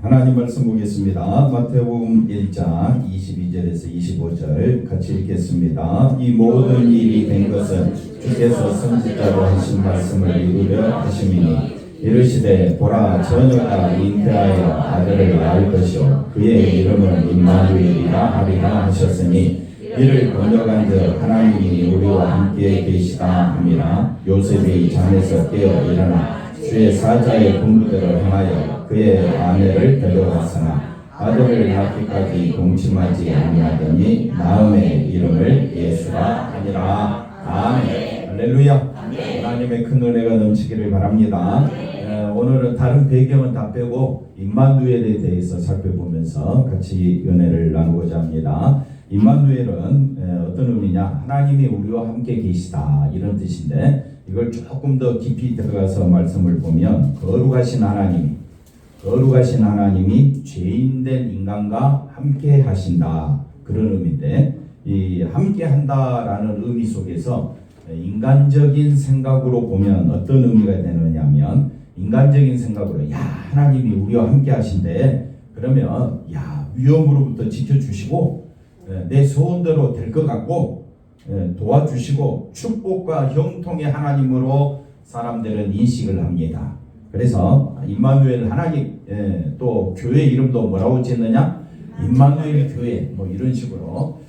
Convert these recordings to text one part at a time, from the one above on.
하나님 말씀 보겠습니다. 마태복음 1장 22절에서 25절 같이 읽겠습니다. 이 모든 일이 된 것은 주께서 선지자로 하신 말씀을 이루려 하심이니 이르시되 보라 처녀가 잉태하여 아들을 낳을 것이요 그의 이름은 임마누엘이라 하리라 하셨으니 이를 번역한즉 하나님이 우리와 함께 계시다 함이라. 요셉이 잠에서 깨어 일어나 주의 사자의 분부대로 행하여 그의 아내를 데려왔으나 아들을 낳기까지 동침하지 아니하더니 나음의 이름을 예수라 하니라. 아멘. 할렐루야. 하나님의 큰 은혜가 넘치기를 바랍니다. 오늘은 다른 배경은 다 빼고 임마누엘에 대해서 살펴보면서 같이 은혜를 나누고자 합니다. 임마누엘은 어떤 의미냐? 하나님이 우리와 함께 계시다 이런 뜻인데, 이걸 조금 더 깊이 들어가서 말씀을 보면 거룩하신 하나님이 죄인된 인간과 함께 하신다 그런 의미인데, 이 함께 한다라는 의미 속에서 인간적인 생각으로 보면 어떤 의미가 되느냐면, 인간적인 생각으로 야 하나님이 우리와 함께 하신대 그러면 야 위험으로부터 지켜주시고 내 소원대로 될 것 같고 도와주시고 축복과 형통의 하나님으로 사람들은 인식을 합니다. 그래서 임마누엘 하나님, 또 교회 이름도 뭐라고 짓느냐? 임마누엘 교회 뭐 이런 식으로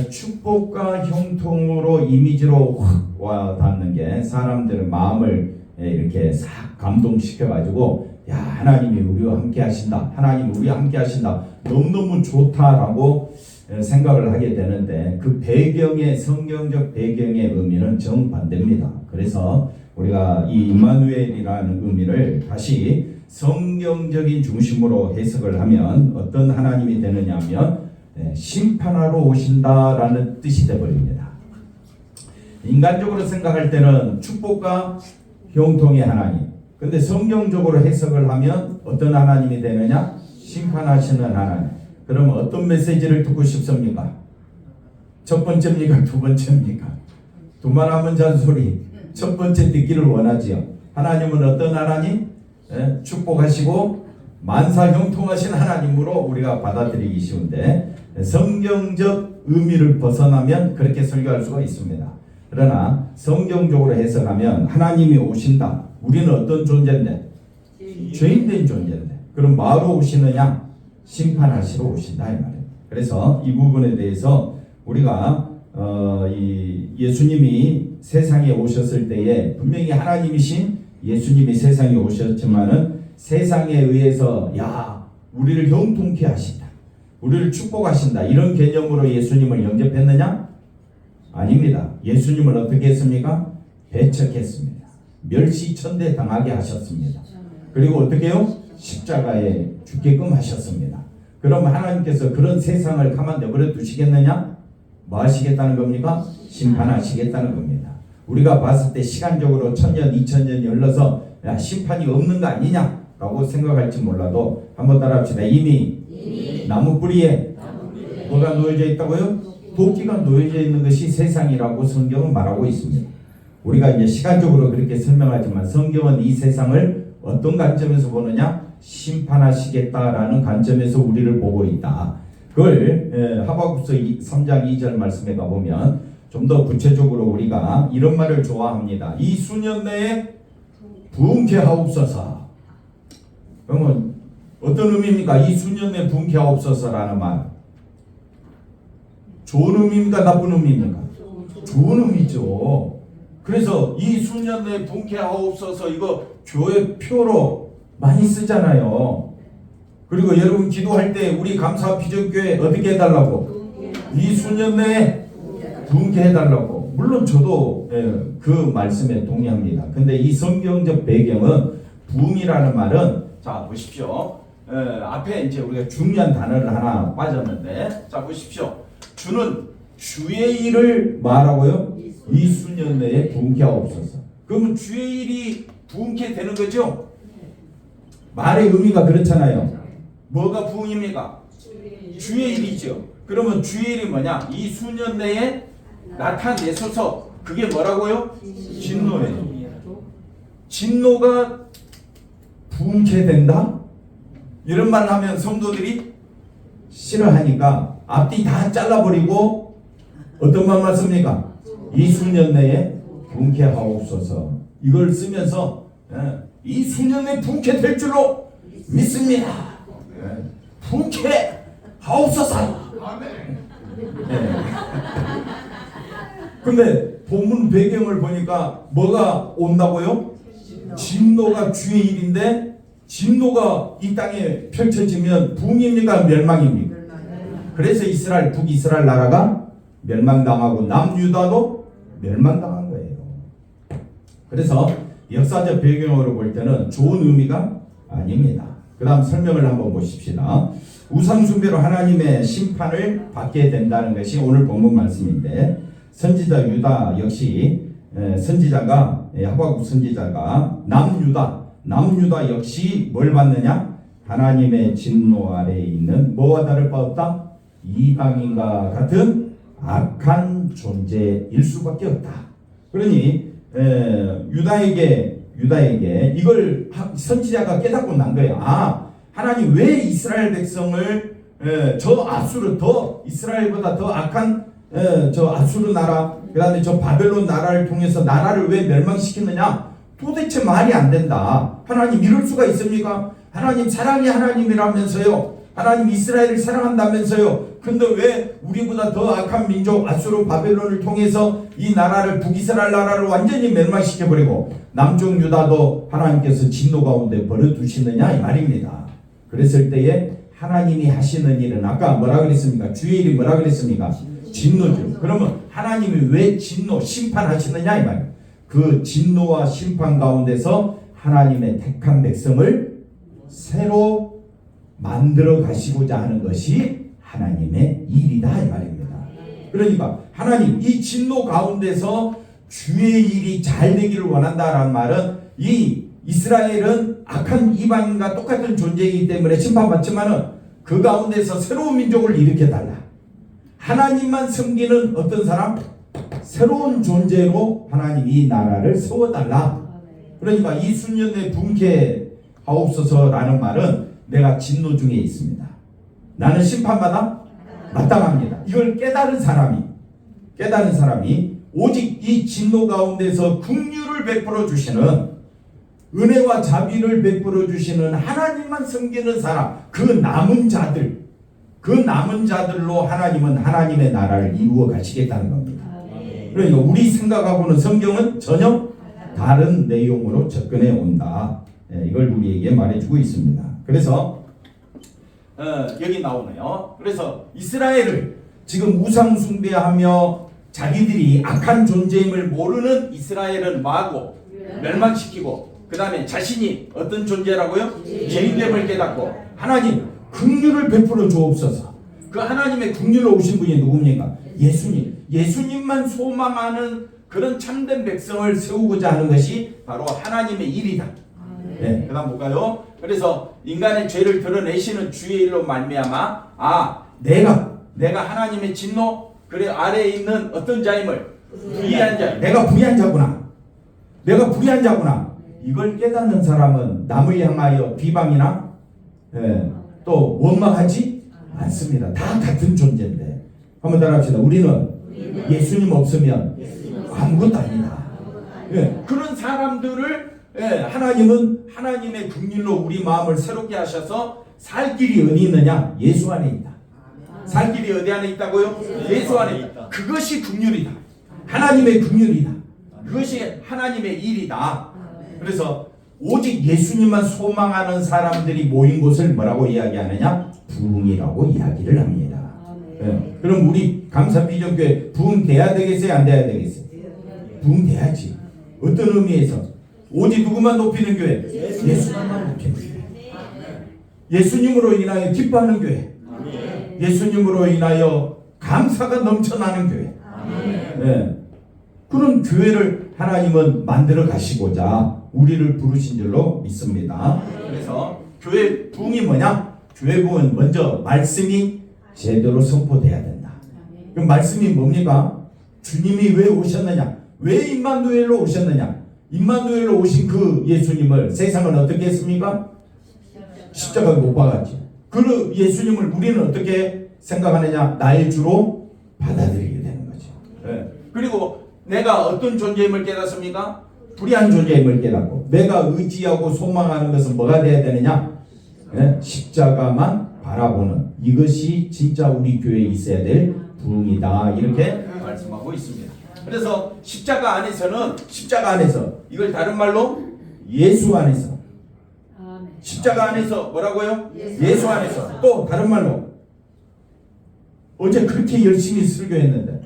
축복과 형통으로 이미지로 와 닿는 게 사람들의 마음을 이렇게 싹 감동시켜 가지고 야 하나님이 우리와 함께 하신다, 하나님 우리와 함께 하신다, 너무너무 좋다라고 생각을 하게 되는데, 그 배경의 성경적 배경의 의미는 정반대입니다. 그래서 우리가 이 임마누엘이라는 의미를 다시 성경적인 중심으로 해석을 하면 어떤 하나님이 되느냐면 심판하러 오신다라는 뜻이 되어버립니다. 인간적으로 생각할 때는 축복과 형통의 하나님, 근데 성경적으로 해석을 하면 어떤 하나님이 되느냐? 심판하시는 하나님. 그러면 어떤 메시지를 듣고 싶습니까? 첫 번째입니까? 두 번째입니까? 두말하면 잔소리. 첫 번째 듣기를 원하지요. 하나님은 어떤 하나님? 축복하시고 만사 형통하신 하나님으로 우리가 받아들이기 쉬운데, 성경적 의미를 벗어나면 그렇게 설교할 수가 있습니다. 그러나 성경적으로 해석하면 하나님이 오신다. 우리는 어떤 존재인데? 죄인된 존재인데. 그럼 뭐하러 오시느냐? 심판하시러 오신다 이 말이에요. 그래서 이 부분에 대해서 우리가 이 예수님이 세상에 오셨을 때에 분명히 하나님이신 예수님이 세상에 오셨지만은 세상에 의해서 야 우리를 형통케 하신다, 우리를 축복하신다 이런 개념으로 예수님을 영접했느냐? 아닙니다. 예수님을 어떻게 했습니까? 배척했습니다. 멸시천대 당하게 하셨습니다. 그리고 어떻게 해요? 십자가에 죽게끔 하셨습니다. 그럼 하나님께서 그런 세상을 가만 내버려 두시겠느냐? 뭐 하시겠다는 겁니까? 심판하시겠다는 겁니다. 우리가 봤을 때 시간적으로 1000년, 2000년이 흘러서 야, 심판이 없는 거 아니냐? 라고 생각할지 몰라도 한번 따라 합시다. 이미 나무 뿌리에 뭐가 놓여져 있다고요? 도끼가 놓여져 있는 것이 세상이라고 성경은 말하고 있습니다. 우리가 이제 시간적으로 그렇게 설명하지만 성경은 이 세상을 어떤 관점에서 보느냐? 심판하시겠다라는 관점에서 우리를 보고 있다. 그걸 하박국서 3장 2절 말씀에 가보면 좀 더 구체적으로 우리가 이런 말을 좋아합니다. 이 수년 내에 부흥케 하옵소서. 그러면 어떤 의미입니까? 이 수년 내에 부흥케 하옵소서라는 말. 좋은 의미입니까? 나쁜 의미입니까? 좋은 의미죠. 그래서 이 수년 내에 부흥케 하옵소서 이거 교회 표로 많이 쓰잖아요. 그리고 여러분 기도할 때 우리 감사 비전교회 어떻게 해달라고? 이 수년 내에 부흥케 해달라고. 물론 저도 그 말씀에 동의합니다. 근데 이 성경적 배경은 부흥이라는 말은 자 보십시오. 앞에 이제 우리가 중요한 단어를 하나 빠졌는데, 자 보십시오. 주는 주의 일을 말하고요. 이 수년 내에 부흥케 하옵소서. 그러면 주의 일이 부흥케 되는 거죠? 말의 의미가 그렇잖아요. 뭐가 부흥입니까? 주의 일이죠. 그러면 주의 일이 뭐냐? 이 수년 내에 나타내소서. 그게 뭐라고요? 진노예요. 진노가 부흥케 된다? 이런 말 하면 성도들이 싫어하니까 앞뒤 다 잘라버리고 어떤 말만 씁니까? 이 수년 내에 분케하옵소서. 이걸 쓰면서 이 수년 내에 분케될 줄로 믿습니다. 분케하옵소서. 근데 본문 배경을 보니까 뭐가 온다고요? 진노가 주의 일인데 진노가 이 땅에 펼쳐지면 붕입니까? 멸망입니까? 그래서 이스라엘, 북이스라엘 나라가 멸망당하고 남유다도 멸망당한 거예요. 그래서 역사적 배경으로 볼 때는 좋은 의미가 아닙니다. 그 다음 설명을 한번 보십시다. 우상숭배로 하나님의 심판을 받게 된다는 것이 오늘 본문 말씀인데, 선지자 유다 역시 선지자가 하박국 선지자가 남유다 역시 뭘 받느냐? 하나님의 진노 아래에 있는 뭐와 다를 바 없다? 이방인과 같은 악한 존재일 수밖에 없다. 그러니 유다에게 이걸 선지자가 깨닫고 난 거예요. 하나님 왜 이스라엘 백성을 저 아수르, 더 이스라엘보다 더 악한 저 아수르 나라, 그 다음에 저 바벨론 나라를 통해서 나라를 왜 멸망시켰느냐? 도대체 말이 안 된다. 하나님 이럴 수가 있습니까? 하나님 사랑의 하나님이라면서요. 하나님 이스라엘을 사랑한다면서요. 근데 왜 우리보다 더 악한 민족 아수르 바벨론을 통해서 이 나라를, 북이스라엘 나라를 완전히 멸망시켜버리고 남쪽 유다도 하나님께서 진노 가운데 버려두시느냐 이 말입니다. 그랬을 때에 하나님이 하시는 일은 아까 뭐라 그랬습니까? 주의 일이 뭐라 그랬습니까? 진노죠. 그러면 하나님이 왜 진노, 심판하시느냐 이 말이에요. 그 진노와 심판 가운데서 하나님의 택한 백성을 새로 만들어 가시고자 하는 것이 하나님의 일이다 이 말입니다. 그러니까 하나님 이 진노 가운데서 주의 일이 잘 되기를 원한다라는 말은 이 이스라엘은 악한 이방인과 똑같은 존재이기 때문에 심판받지만은 그 가운데서 새로운 민족을 일으켜달라. 하나님만 섬기는 어떤 사람? 새로운 존재로 하나님 이 나라를 세워달라. 그러니까 이 수년의 분케하옵소서라는 말은 내가 진노 중에 있습니다. 나는 심판받아 마땅합니다. 이걸 깨달은 사람이 오직 이 진노 가운데서 긍휼을 베풀어 주시는, 은혜와 자비를 베풀어 주시는 하나님만 섬기는 사람, 그 남은 자들로 하나님은 하나님의 나라를 이루어 가시겠다는 겁니다. 그러니까 우리 생각하고는 성경은 전혀 다른 내용으로 접근해 온다. 이걸 우리에게 말해주고 있습니다. 그래서 여기 나오네요. 그래서 이스라엘을 지금 우상 숭배하며 자기들이 악한 존재임을 모르는 이스라엘은 뭐하고? 멸망시키고, 그 다음에 자신이 어떤 존재라고요? 죄인됨을 깨닫고 하나님 긍휼을 베풀어 주옵소서. 그 하나님의 긍휼로 오신 분이 누굽니까? 예수님만 소망하는 그런 참된 백성을 세우고자 하는 것이 바로 하나님의 일이다. 그 다음 볼까요? 그래서 인간의 죄를 드러내시는 주의 일로 말미암아 내가 하나님의 진노 그래 아래에 있는 어떤 자임을 부의한 자, 내가 부의한 자구나. 이걸 깨닫는 사람은 남을 향하여 비방이나 또 원망하지 않습니다. 다 같은 존재인데. 한번 따라합시다. 우리는 예수님 없으면 아무것도 아니다. 그런 사람들을 하나님은 하나님의 긍휼로 우리 마음을 새롭게 하셔서 살 길이 어디 있느냐? 예수 안에 있다. 살 길이 어디 안에 있다고요? 예수 안에 있다. 그것이 긍휼이다. 하나님의 긍휼이다. 그것이 하나님의 일이다. 그래서 오직 예수님만 소망하는 사람들이 모인 곳을 뭐라고 이야기하느냐? 부흥이라고 이야기를 합니다. 그럼 우리 감사비전교회 부흥돼야 되겠어요? 안 돼야 되겠어요? 부흥돼야지. 어떤 의미에서? 오직 누구만 높이는 교회? 예수님만 높이는 교회. 예수님으로 인하여 기뻐하는 교회. 예수님으로 인하여 감사가 넘쳐나는 교회. 그런 교회를 하나님은 만들어 가시고자 우리를 부르신 줄로 믿습니다. 그래서 교회 부흥이 뭐냐? 교회 부흥은 먼저 말씀이 제대로 선포돼야 된다. 그 말씀이 뭡니까? 주님이 왜 오셨느냐? 왜 임마누엘로 오셨느냐? 임마누엘로 오신 그 예수님을 세상은 어떻게 했습니까? 십자가에 못 박았지. 그 예수님을 우리는 어떻게 생각하느냐? 나의 주로 받아들이게 되는 거죠. 예. 그리고 내가 어떤 존재임을 깨닫습니까? 불의한 존재임을 깨닫고, 내가 의지하고 소망하는 것은 뭐가 돼야 되느냐? 예? 십자가만 바라보는, 이것이 진짜 우리 교회에 있어야 될 부흥이다, 이렇게 말씀하고 있습니다. 그래서 십자가 안에서 이걸 다른 말로 예수 안에서, 십자가 안에서 뭐라고요? 예수 안에서. 또 다른 말로 어제 그렇게 열심히 설교했는데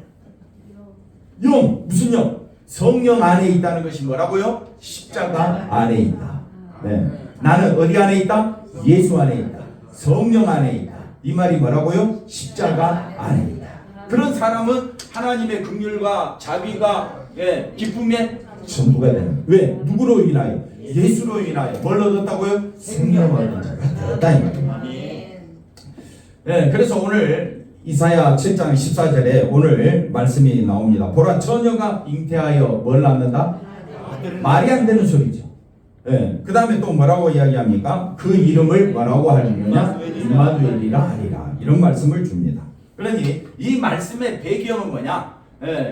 무슨 영? 성령 안에 있다는 것이 뭐라고요? 십자가 안에 있다. 네. 나는 어디 안에 있다? 예수 안에 있다. 성령 안에 있다. 이 말이 뭐라고요? 십자가 안에 있다. 그런 사람은 하나님의 긍휼과 자비가 기쁨의 전부가 되는. 왜? 누구로 인하여? 예수로 인하여 뭘 얻었다고요? 생명을 얻었다 이 말입니다. 네, 그래서 오늘 이사야 7장 14절에 오늘 말씀이 나옵니다. 보라, 처녀가 잉태하여 뭘 낳는다? 말이 안 되는 소리죠. 네, 그 다음에 또 뭐라고 이야기합니까? 그 이름을 뭐라고 하느냐? 임마누엘이라 하리라. 이런 말씀을 줍니다. 그러니 이 말씀의 배경은 뭐냐?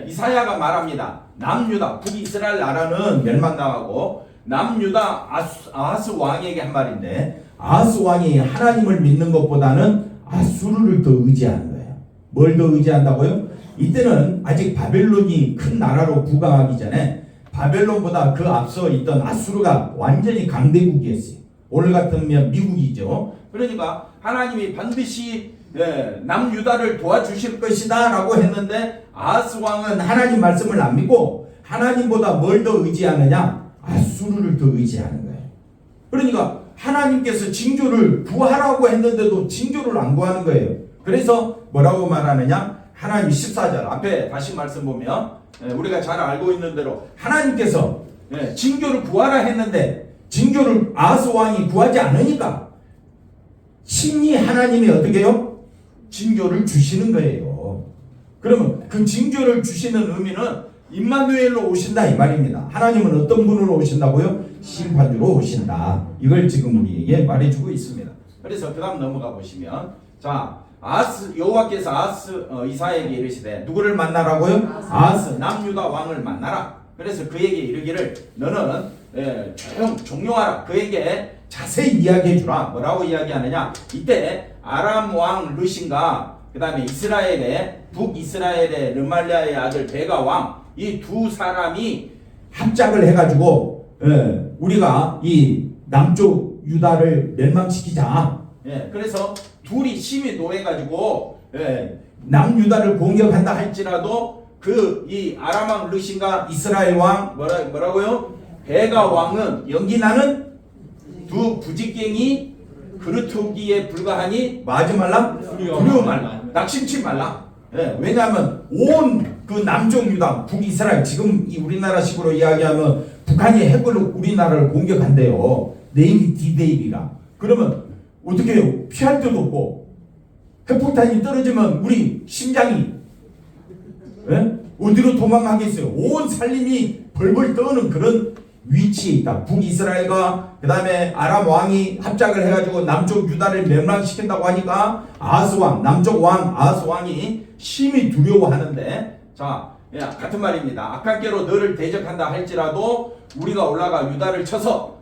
이사야가 말합니다. 남유다, 북이스라엘 나라는 멸망당하고 남유다 아하스 왕에게 한 말인데, 아하스 왕이 하나님을 믿는 것보다는 아수르를 더 의지하는 거예요. 뭘 더 의지한다고요? 이때는 아직 바벨론이 큰 나라로 부강하기 전에 바벨론보다 그 앞서 있던 아수르가 완전히 강대국이었어요. 오늘 같으면 미국이죠. 그러니까 하나님이 반드시 남유다를 도와주실 것이다 라고 했는데, 아하스 왕은 하나님 말씀을 안 믿고 하나님보다 뭘 더 의지하느냐? 아수르를 더 의지하는 거예요. 그러니까 하나님께서 징조를 구하라고 했는데도 징조를 안 구하는 거예요. 그래서 뭐라고 말하느냐? 하나님 14절 앞에 다시 말씀 보면 우리가 잘 알고 있는 대로 하나님께서 징조를 구하라 했는데 징조를 아하스 왕이 구하지 않으니까 친히 하나님이 어떻게 해요? 징조를 주시는 거예요. 그러면 그 징조를 주시는 의미는 임마누엘로 오신다 이 말입니다. 하나님은 어떤 분으로 오신다고요? 심판주로 오신다. 이걸 지금 우리에게 말해주고 있습니다. 그래서 그 다음 넘어가 보시면, 자, 여호와께서 이사야에게 이르시되 누구를 만나라고요? 아하스 남유다 왕을 만나라. 그래서 그에게 이르기를 너는 종용하라. 그에게 자세히 이야기해 주라. 뭐라고 이야기하느냐? 이때 아람 왕 르신과 그 다음에 북이스라엘의 르말리아의 아들 베가 왕, 이 두 사람이 합작을 해가지고 우리가 이 남쪽 유다를 멸망시키자. 그래서 둘이 심히 노해가지고 남유다를 공격한다 할지라도 이 아람 왕 르신과 이스라엘 왕 뭐라고요? 베가 왕은 연기나는 두 부직갱이 그루터기에 불과하니 마지 말라? 두려워 말라. 낙심치 말라. 왜냐하면 온 그 남쪽 유다, 북이스라엘, 지금 이 우리나라식으로 이야기하면 북한이 핵으로 우리나라를 공격한대요. 네이비 디데이비라. 그러면 어떻게 해요? 피할 데도 없고 핵폭탄이 떨어지면 우리 심장이 어디로 도망가겠어요? 온 살림이 벌벌 떠는 그런 위치에 있다. 북이스라엘과 그 다음에 아람 왕이 합작을 해가지고 남쪽 유다를 멸망시킨다고 하니까 아하스 왕, 남쪽 왕 아하스 왕이 심히 두려워하는데, 자, 같은 말입니다. 악한 깨로 너를 대적한다 할지라도 우리가 올라가 유다를 쳐서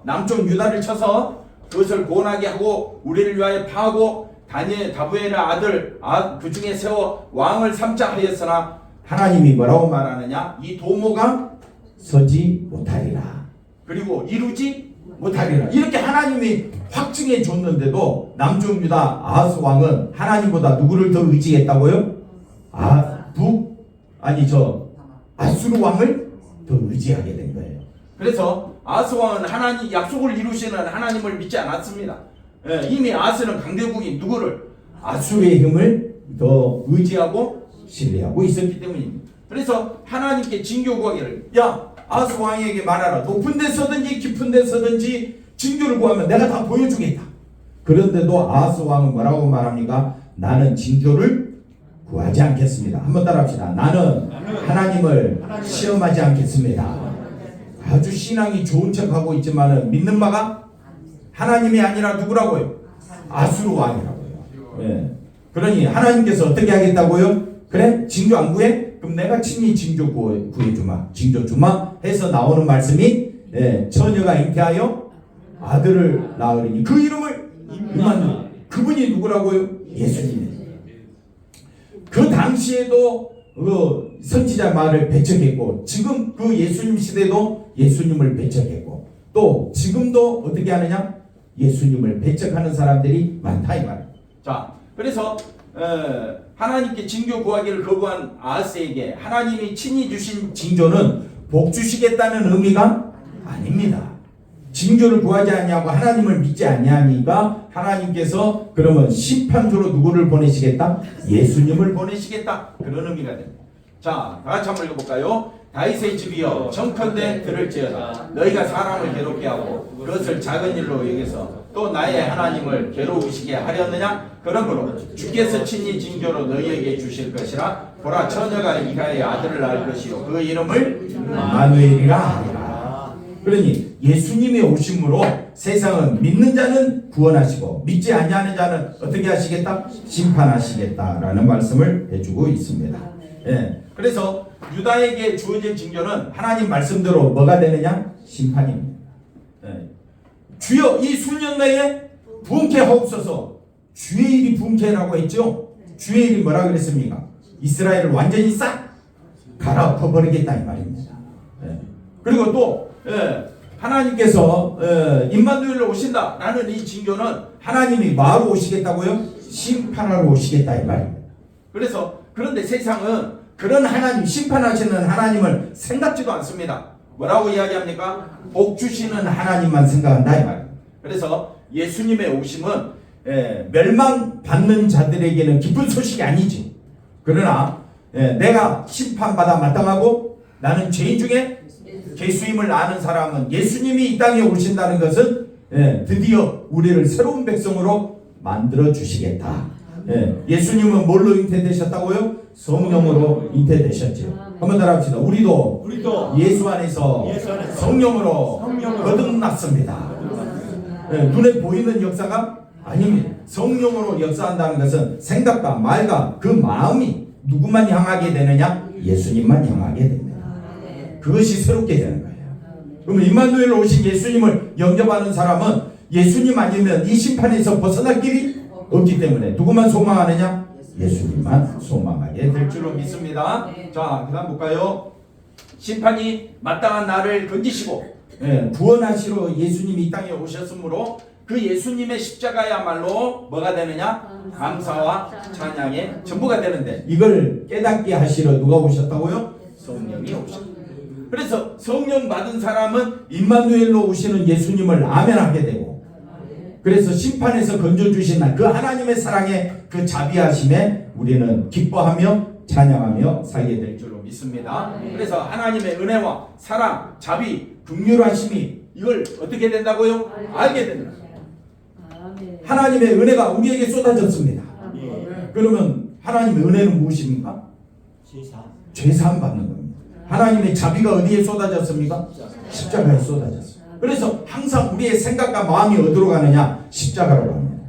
남쪽 유다를 쳐서 그것을 고원하게 하고 우리를 위하여 파하고 다부엘의 아들 그 중에 세워 왕을 삼자 하였으나 하나님이 뭐라고 말하느냐? 이 도모가 서지 못하리라. 그리고 이루지 못하리라. 이렇게 하나님이 확증해 줬는데도 남쪽 유다 아하스 왕은 하나님보다 누구를 더 의지했다고요? 아수르 왕을 더 의지하게 된 거예요. 그래서 아하스 왕은 하나님 약속을 이루시는 하나님을 믿지 않았습니다. 이미 아하스는 강대국인 누구를? 아수르의 힘을 더 의지하고 신뢰하고 있었기 때문입니다. 그래서 하나님께 징조 구하기를, 아하스 왕에게 말하라. 높은 데서든지 깊은 데서든지 징조를 구하면 내가 다 보여주겠다. 그런데도 아하스 왕은 뭐라고 말합니까? 나는 징조를 구하지 않겠습니다. 한번 따라합시다. 나는 하나님을 시험하지 않겠습니다. 아주 신앙이 좋은 척하고 있지만은 믿는 바가 하나님이 아니라 누구라고요? 아수르 왕이라고요. 예. 그러니 하나님께서 어떻게 하겠다고요? 그래? 징조 안 구해? 그럼 내가 친히 징조 구해주마. 징조 주마. 해서 나오는 말씀이 처녀가 잉태하여 아들을 낳으리니 그 이름을 임마누엘. 그분이 누구라고요? 예수님이에요. 그 당시에도 그 선지자 말을 배척했고 지금 그 예수님 시대도 예수님을 배척했고 또 지금도 어떻게 하느냐? 예수님을 배척하는 사람들이 많다 이 말이에요. 자, 그래서 하나님께 징조 구하기를 거부한 아하스에게 하나님이 친히 주신 징조는 복 주시겠다는 의미가 아닙니다. 징조를 구하지 아니하고 하나님을 믿지 아니하니까 하나님께서 그러면 심판조로 누구를 보내시겠다? 예수님을 보내시겠다. 그런 의미가 됩니다. 자, 다 같이 한번 읽어볼까요? 다윗의 집이여 정컨대 들을지어다. 너희가 사람을 괴롭게 하고 그것을 작은 일로 여기서 또 나의 하나님을 괴로우시게 하렸느냐? 그러므로 주께서 친히 징조로 너희에게 주실 것이라. 보라, 처녀가 이가의 아들을 낳을 것이요 그 이름을 임마누엘이라 하리라. 그러니 예수님의 오심으로 세상은 믿는 자는 구원하시고 믿지 아니하는 자는 어떻게 하시겠다? 심판하시겠다라는 말씀을 해주고 있습니다. 예. 그래서 유다에게 주어진 징조는 하나님 말씀대로 뭐가 되느냐? 심판입니다. 예. 주여 이 수년 내에 부흥케하옵소서. 주의 일이 부흥케라고 했죠. 주의 일이 뭐라 그랬습니까? 이스라엘을 완전히 싹 갈아엎어버리겠다 이 말입니다. 예. 그리고 또 하나님께서 임마누엘로 오신다라는 이 징조는 하나님이 뭐하러 오시겠다고요? 심판하러 오시겠다 이 말입니다. 그래서 그런데 세상은 그런 하나님, 심판하시는 하나님을 생각지도 않습니다. 뭐라고 이야기합니까? 복 주시는 하나님만 생각한다 이 말입니다. 그래서 예수님의 오심은 멸망받는 자들에게는 기쁜 소식이 아니지. 그러나 내가 심판받아 마땅하고 나는 죄인 중에 예수님을 아는 사람은 예수님이 이 땅에 오신다는 것은 드디어 우리를 새로운 백성으로 만들어 주시겠다. 예수님은 뭘로 잉태되셨다고요? 성령으로 잉태되셨죠. 한번 따라합시다. 우리도 예수 안에서 성령으로 거듭났습니다. 눈에 보이는 역사가 아닙니다. 성령으로 역사한다는 것은 생각과 말과 그 마음이 누구만 향하게 되느냐? 예수님만 향하게 됩니다. 그것이 새롭게 되는 거예요. 그러면 임마누엘로 오신 예수님을 영접하는 사람은 예수님 아니면 이 심판에서 벗어날 길이 없기 때문에 누구만 소망하느냐? 예수님만 소망하게 될 줄로 믿습니다. 자, 그 다음 볼까요? 심판이 마땅한 나를 건지시고 구원하시러 예수님이 이 땅에 오셨으므로 그 예수님의 십자가야말로 뭐가 되느냐? 감사와 찬양의 전부가 되는데 이걸 깨닫게 하시러 누가 오셨다고요? 성령이 오셨다. 그래서 성령 받은 사람은 임마누엘로 오시는 예수님을 아멘하게 되고 그래서 심판에서 건져주신 날 그 하나님의 사랑에 그 자비하심에 우리는 기뻐하며 찬양하며 살게 될 줄로 믿습니다. 그래서 하나님의 은혜와 사랑, 자비, 긍휼하심이 이걸 어떻게 된다고요? 알게 된다. 하나님의 은혜가 우리에게 쏟아졌습니다. 그러면 하나님의 은혜는 무엇입니까? 죄사함 받는 겁니다. 하나님의 자비가 어디에 쏟아졌습니까? 십자가에 쏟아졌습니다. 그래서 항상 우리의 생각과 마음이 어디로 가느냐? 십자가로 갑니다.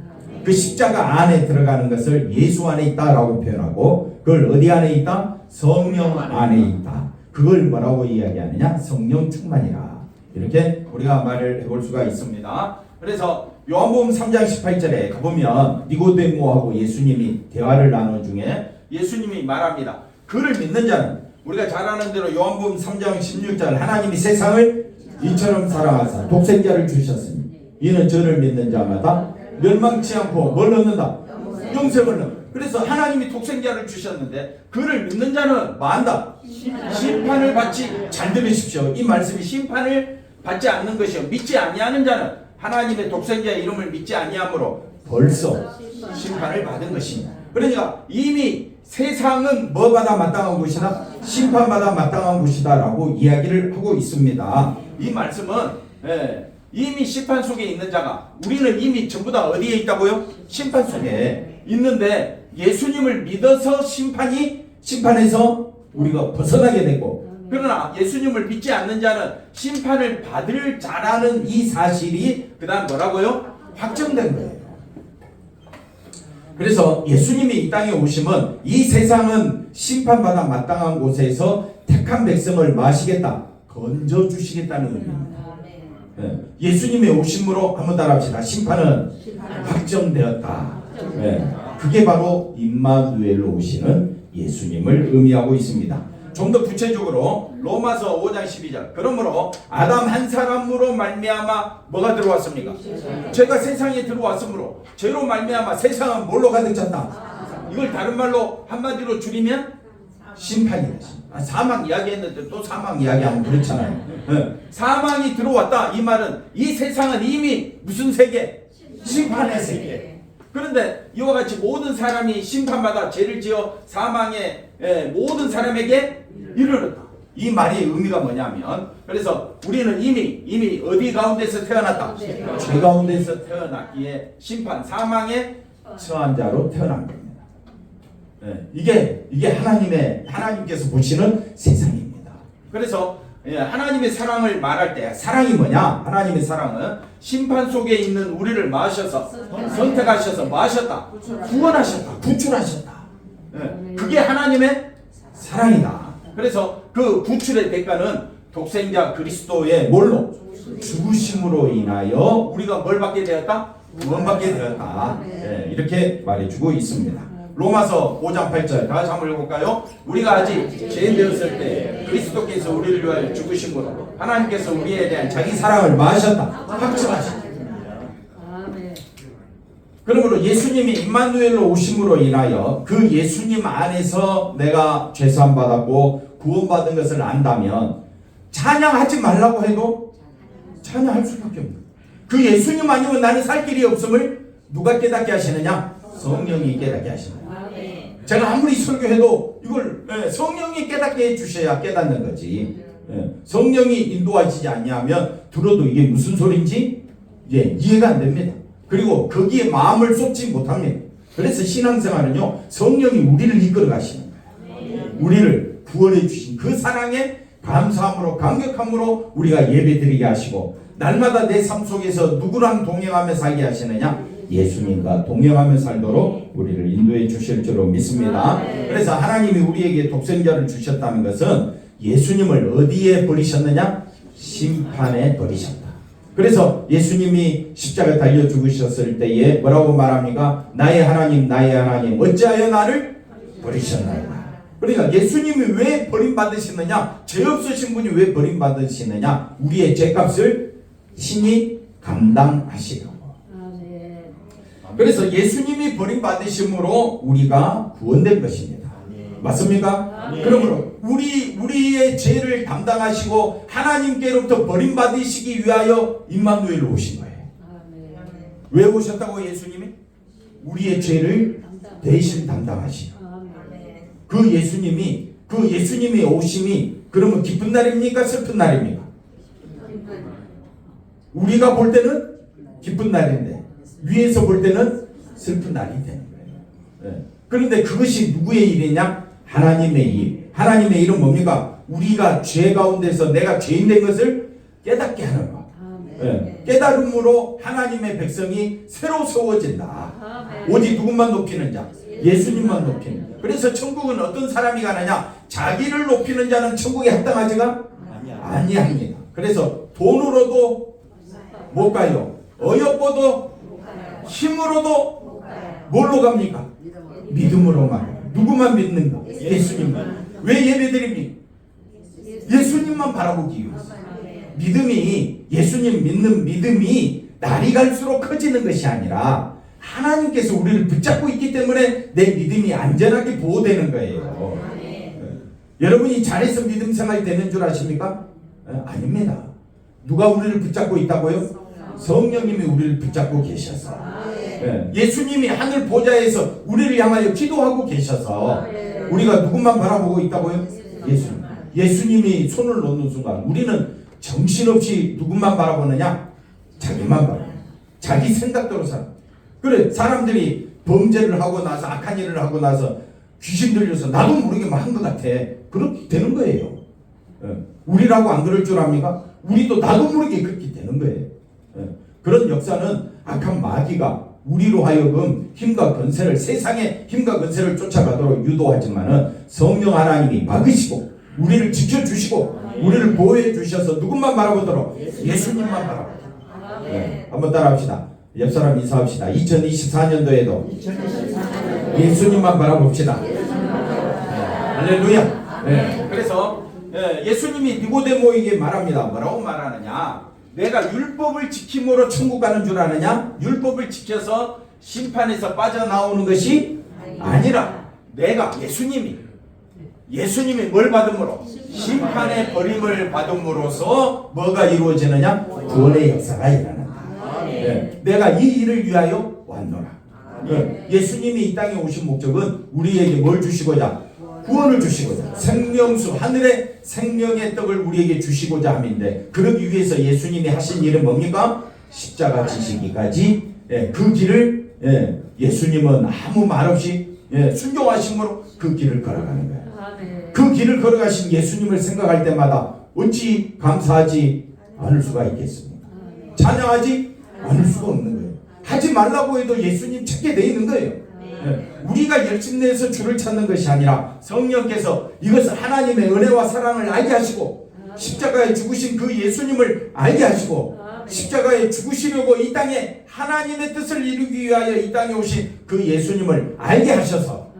그 십자가 안에 들어가는 것을 예수 안에 있다라고 표현하고 그걸 어디 안에 있다? 성령 안에 있다. 그걸 뭐라고 이야기하느냐? 성령 충만이라. 이렇게 우리가 말을 해볼 수가 있습니다. 그래서 요한복음 3장 18절에 가보면 니고데모하고 예수님이 대화를 나눈 중에 예수님이 말합니다. 그를 믿는 자는 우리가 잘 아는 대로 요한복음 3장 16절 하나님이 세상을 이처럼 사랑하사 독생자를 주셨으니 이는 저를 믿는 자마다 멸망치 않고 뭘 얻는다? 영생을 얻는다. 그래서 하나님이 독생자를 주셨는데 그를 믿는 자는 뭐 한다? 심판을 받지. 잘 들으십시오. 이 말씀이 심판을 받지 않는 것이요 믿지 아니하는 자는 하나님의 독생자의 이름을 믿지 아니하므로 벌써 심판을 받은 것입니다. 그러니까 이미 세상은 뭐 받아 마땅한 곳이다? 심판받아 마땅한 곳이다 라고 이야기를 하고 있습니다. 이 말씀은 이미 심판 속에 있는 자가 우리는 이미 전부 다 어디에 있다고요? 심판 속에 있는데 예수님을 믿어서 심판에서 우리가 벗어나게 되고 그러나 예수님을 믿지 않는 자는 심판을 받을 자라는 이 사실이 그 다음 뭐라고요? 확정된 거예요. 그래서 예수님이 이 땅에 오심은 이 세상은 심판받아 마땅한 곳에서 택한 백성을 마시겠다, 건져주시겠다는 의미입니다. 네. 예수님의 오심으로 한번 따라합시다. 심판은 확정되었다. 네. 그게 바로 임마누엘로 오시는 예수님을 의미하고 있습니다. 좀 더 구체적으로 로마서 5장 12절. 그러므로 아담 한 사람으로 말미암아 뭐가 들어왔습니까? 죄가 세상에 들어왔으므로 죄로 말미암아 세상은 뭘로 가득 찼다. 이걸 다른 말로 한마디로 줄이면 심판이다. 사망 이야기했는데 또 사망 이야기하면 그렇잖아요. 사망이 들어왔다. 이 말은 이 세상은 이미 무슨 세계? 심판의 세계. 그런데 이와 같이 모든 사람이 심판받아 죄를 지어 사망의 모든 사람에게 이르렀다. 이 말의 의미가 뭐냐면, 그래서 우리는 이미 어디 가운데서 태어났다? 죄 가운데서 태어났기에 심판, 사망의 처한 자로 태어난 겁니다. 이게 하나님께서 보시는 세상입니다. 그래서 하나님의 사랑을 말할 때 사랑이 뭐냐? 하나님의 사랑은 심판 속에 있는 우리를 마셔서 선택하셔서 마셨다, 구원하셨다, 구출하셨다. 그게 하나님의 사랑이다. 그래서 그 구출의 대가는 독생자 그리스도의 뭘로? 죽으심으로 인하여 우리가 뭘 받게 되었다? 구원받게 되었다. 이렇게 말해주고 있습니다. 로마서 5장 8절 다시 한번 읽어볼까요? 우리가 아직 죄인 되었을 때 그리스도께서 우리를 위하여 죽으심으로 하나님께서 우리에 대한 자기 사랑을 마셨다, 확증하셨다. 그러므로 예수님이 임마누엘로 오심으로 인하여 그 예수님 안에서 내가 죄사함 받았고 구원받은 것을 안다면 찬양하지 말라고 해도 찬양할 수밖에 없는, 그 예수님 아니면 나는 살 길이 없음을 누가 깨닫게 하시느냐? 성령이 깨닫게 하시는 거예요. 제가 아무리 설교해도 이걸 성령이 깨닫게 해주셔야 깨닫는 거지. 성령이 인도하시지 않냐면 들어도 이게 무슨 소린지 이해가 안 됩니다. 그리고 거기에 마음을 쏟지 못합니다. 그래서 신앙생활은요, 성령이 우리를 이끌어 가시는 거예요. 우리를 구원해 주신 그 사랑에 감사함으로 감격함으로 우리가 예배드리게 하시고, 날마다 내 삶 속에서 누구랑 동행하며 살게 하시느냐? 예수님과 동행하며 살도록 우리를 인도해 주실 줄로 믿습니다. 그래서 하나님이 우리에게 독생자를 주셨다는 것은 예수님을 어디에 버리셨느냐? 심판에 버리셨다. 그래서 예수님이 십자가 달려 죽으셨을 때에 뭐라고 말합니까? 나의 하나님, 나의 하나님, 어찌하여 나를 버리셨나이까? 그러니까 예수님이 왜 버림받으시느냐? 죄 없으신 분이 왜 버림받으시느냐? 우리의 죄값을 신이 감당하시라고. 그래서 예수님이 버림받으심으로 우리가 구원된 것입니다. 맞습니까? 그러므로 우리의 죄를 담당하시고 하나님께로부터 버림받으시기 위하여 임마누엘로 오신 거예요. 왜 오셨다고? 예수님이 우리의 죄를 대신 담당하시고, 그 예수님의 오심이 그러면 기쁜 날입니까? 슬픈 날입니까? 우리가 볼 때는 기쁜 날인데 위에서 볼 때는 슬픈 날이 되는 거예요. 그런데 그것이 누구의 일이냐? 하나님의 일. 하나님의 일은 뭡니까? 우리가 죄 가운데서 내가 죄인 된 것을 깨닫게 하는 것. 깨달음으로 하나님의 백성이 새로 세워진다. 오직 누구만 높이는 자? 예수님만 높이는 자. 그래서 천국은 어떤 사람이 가느냐? 자기를 높이는 자는 천국에 합당하지가 아니합니다. 그래서 돈으로도 못 가요. 어여뻐도 힘으로도 뭘로 갑니까? 믿음으로만. 누구만 믿는가? 예수님만. 왜 예배드립니까? 예수님만 바라보기 위해서. 믿음이, 예수님 믿는 믿음이 날이 갈수록 커지는 것이 아니라 하나님께서 우리를 붙잡고 있기 때문에 내 믿음이 안전하게 보호되는 거예요. 여러분이 잘해서 믿음 생활이 되는 줄 아십니까? 아닙니다. 누가 우리를 붙잡고 있다고요? 성령님이 우리를 붙잡고 계셔서, 예수님이 하늘 보좌에서 우리를 향하여 기도하고 계셔서 우리가 누구만 바라보고 있다고요? 예수님. 예수님이 손을 놓는 순간 우리는 정신없이 누구만 바라보느냐? 자기만 바라보. 자기 생각대로 살아. 그래, 사람들이 범죄를 하고 나서 악한 일을 하고 나서 귀신 들려서 나도 모르게 막 한 것 같아. 그렇게 되는 거예요. 우리라고 안 그럴 줄 압니까? 우리도 나도 모르게 그렇게 되는 거예요. 그런 역사는 악한 마귀가 우리로 하여금 힘과 권세를, 세상의 힘과 권세를 쫓아가도록 유도하지만은 성령 하나님이 막으시고 우리를 지켜주시고 우리를 보호해 주셔서 누군만 바라보도록 예수님만 바라보도록. 한번 따라합시다. 옆사람 인사합시다. 2024년도에도 예수님만 바라봅시다. 할렐루야. 그래서 예수님이 니고데모에게 말합니다. 뭐라고 말하느냐? 내가 율법을 지킴으로 천국 가는 줄 아느냐? 율법을 지켜서 심판에서 빠져나오는 것이 아니라 내가 예수님이 뭘 받음으로? 심판의 버림을 받음으로써 뭐가 이루어지느냐? 구원의 역사가 일어난다. 내가 이 일을 위하여 왔노라. 예수님이 이 땅에 오신 목적은 우리에게 뭘 주시고자? 구원을 주시고자, 생명수, 하늘의 생명의 떡을 우리에게 주시고자 함인데, 그러기 위해서 예수님이 하신 일은 뭡니까? 십자가 지시기까지 그 길을 예수님은 아무 말 없이 순종하심으로 그 길을 걸어가는 거예요. 그 길을 걸어가신 예수님을 생각할 때마다 어찌 감사하지 않을 수가 있겠습니까? 찬양하지 않을 수가 없는 거예요. 하지 말라고 해도 예수님 찾게 돼 있는 거예요. 우리가 열심내서 주를 찾는 것이 아니라 성령께서 이것을 하나님의 은혜와 사랑을 알게 하시고 십자가에 죽으신 그 예수님을 알게 하시고 십자가에 죽으시려고 이 땅에 하나님의 뜻을 이루기 위하여 이 땅에 오신 그 예수님을 알게 하셔서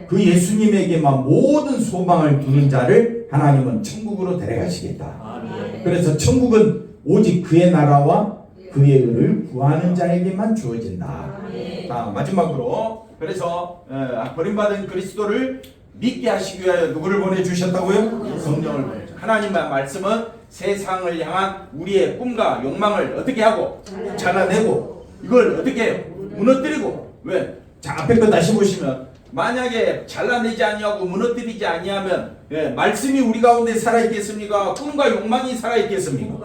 그 예수님에게만 모든 소망을 두는 자를 하나님은 천국으로 데려가시겠다. 그래서 천국은 오직 그의 나라와 그의 의를 구하는 자에게만 주어진다. 자, 마지막으로 그래서 버림받은 그리스도를 믿게 하시기 위하여 누구를 보내주셨다고요? 성령을 보내주셨다. 하나님의 말씀은 세상을 향한 우리의 꿈과 욕망을 어떻게 하고 잘라내고 이걸 어떻게 해요? 무너뜨리고. 왜? 자, 앞에 거 다시 보시면 만약에 잘라내지 아니하고 무너뜨리지 아니하면 말씀이 우리 가운데 살아있겠습니까? 꿈과 욕망이 살아있겠습니까?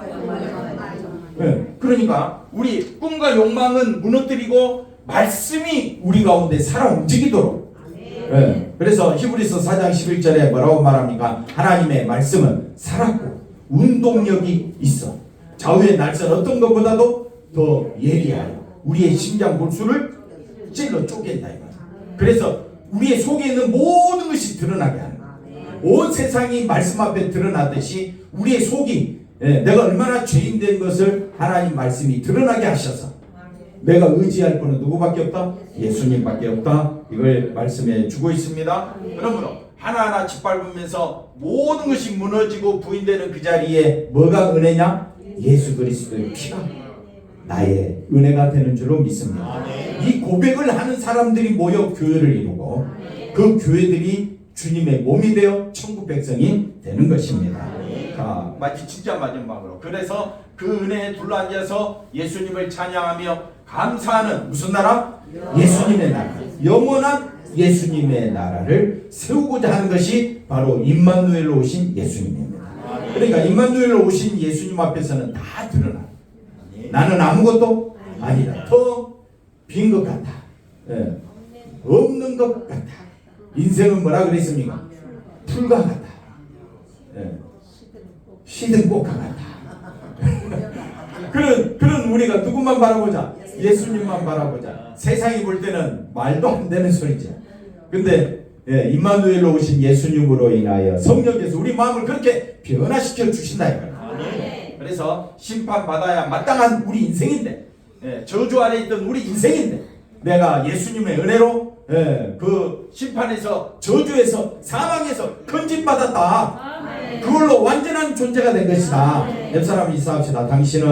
그러니까 우리 꿈과 욕망은 무너뜨리고 말씀이 우리 가운데 살아 움직이도록. 그래서 히브리서 4장 11절에 뭐라고 말합니까? 하나님의 말씀은 살았고 운동력이 있어 좌우의 날선 어떤 것보다도 더 예리하여 우리의 심장 골수를 찔러 쪼갠다. 그래서 우리의 속에 있는 모든 것이 드러나게 하는 거예요. 온 세상이 말씀 앞에 드러나듯이 우리의 속이 내가 얼마나 죄인된 것을 하나님 말씀이 드러나게 하셔서 내가 의지할 분은 누구밖에 없다? 예수님밖에 없다. 이걸 말씀해 주고 있습니다. 그러므로 하나하나 짓밟으면서 모든 것이 무너지고 부인되는 그 자리에 뭐가 은혜냐? 예수 그리스도의 피가 나의 은혜가 되는 줄로 믿습니다. 이 고백을 하는 사람들이 모여 교회를 이루고 그 교회들이 주님의 몸이 되어 천국 백성이 되는 것입니다. 자, 진짜 마지막으로 그래서 그 은혜에 둘러앉아서 예수님을 찬양하며 감사하는 무슨 나라? 예수님의 나라. 영원한 예수님의 나라를 세우고자 하는 것이 바로 임마누엘로 오신 예수님입니다. 그러니까 임마누엘로 오신 예수님 앞에서는 다 드러나. 나는 아무것도 아니다. 더 빈 것 같아. 없는 것 같아. 인생은 뭐라 그랬습니까? 풀과 같아. 시든 꽃과 같아. 그런 우리가 누구만 바라보자? 예수님만 바라보자. 세상이 볼 때는 말도 안 되는 소리죠. 근데 임마누엘로 오신 예수님으로 인하여 성령께서 우리 마음을 그렇게 변화시켜 주신다 이거예요. 그래서 심판받아야 마땅한 우리 인생인데 저주 아래 있던 우리 인생인데 내가 예수님의 은혜로 그 심판에서 저주에서 사망에서 건진받았다. 그걸로 완전한 존재가 된 것이다. 옆사람 인사합시다. 당신은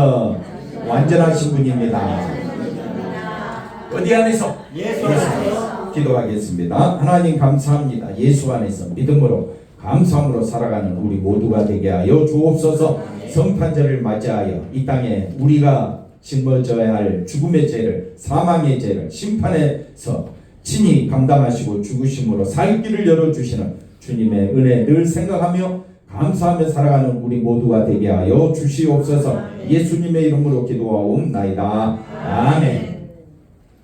완전하신 분입니다. 어디 안에서? 예수 안에서. 기도하겠습니다. 하나님 감사합니다. 예수 안에서 믿음으로 감사함으로 살아가는 우리 모두가 되게 하여 주옵소서. 성탄절을 맞이하여 이 땅에 우리가 짊어져야 할 죽음의 죄를, 사망의 죄를 심판에서 친히 감당하시고 죽으심으로 살 길을 열어주시는 주님의 은혜 늘 생각하며 감사하며 살아가는 우리 모두가 되게 하여 주시옵소서. 예수님의 이름으로 기도하옵나이다. 아멘.